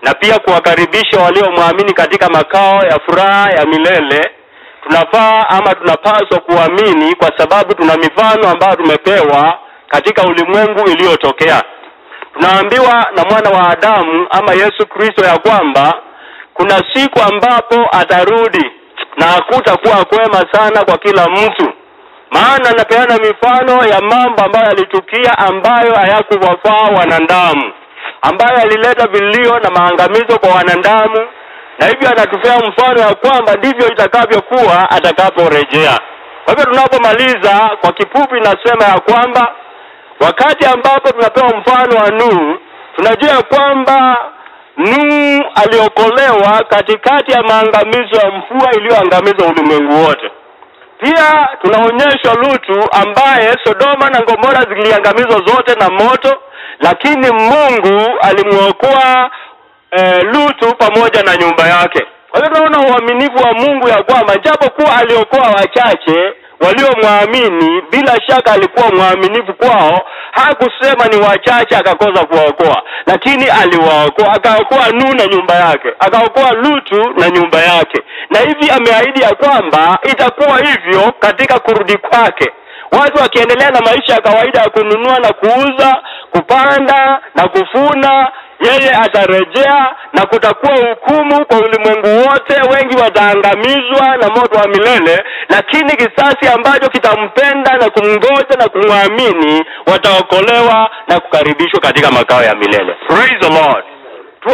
na pia kuwakaribisha waliomwamini katika makao ya furaha ya milele, tunapaswa kuamini kwa sababu tuna mifano ambayo tumepewa katika ulimwengu iliyotokea. Tunaambiwa na mwana wa Adamu ama Yesu Kristo ya kwamba kuna siku ambapo atarudi na hakutakuwa kwema sana kwa kila mtu. Maana anapeana mifano ya mambo ambayo yalitukia ambayo hayakuwafaa wanadamu, ambayo yalileta vilio na maangamizo kwa wanadamu, na hivyo anatupea mfano ya kwamba ndivyo itakavyokuwa atakaporejea. Kwa hivyo tunapomaliza kwa kifupi nasema ya kwamba wakati ambapo tunapewa mfano wa Nuhu, tunajua kwamba Nuhu aliokolewa katikati ya maangamizo ya mvua iliyoangamiza ulimwengu wote. Pia tunaonyeshwa Lutu ambaye Sodoma na Gomora ziliangamizwa zote na moto, lakini Mungu alimuokoa Lutu pamoja na nyumba yake. Kwa hiyo tunaona uaminifu wa Mungu ya kwamba japokuwa aliokoa wachache waliomwamini, bila shaka alikuwa mwaminifu kwao. Hakusema ni wachache akakosa kuwaokoa, lakini aliwaokoa, akaokoa Nuhu na nyumba yake, akaokoa Lutu na nyumba yake. Na hivi ameahidi ya kwamba itakuwa hivyo katika kurudi kwake. Watu wakiendelea na maisha ya kawaida ya kununua na kuuza, kupanda na kufuna, yeye atarejea na kutakuwa hukumu kwa ulimwengu wote. Wengi wataangamizwa na moto wa milele, lakini kisasi ambacho kitampenda na kumngoja na kumwamini wataokolewa na kukaribishwa katika makao ya milele. Praise the Lord.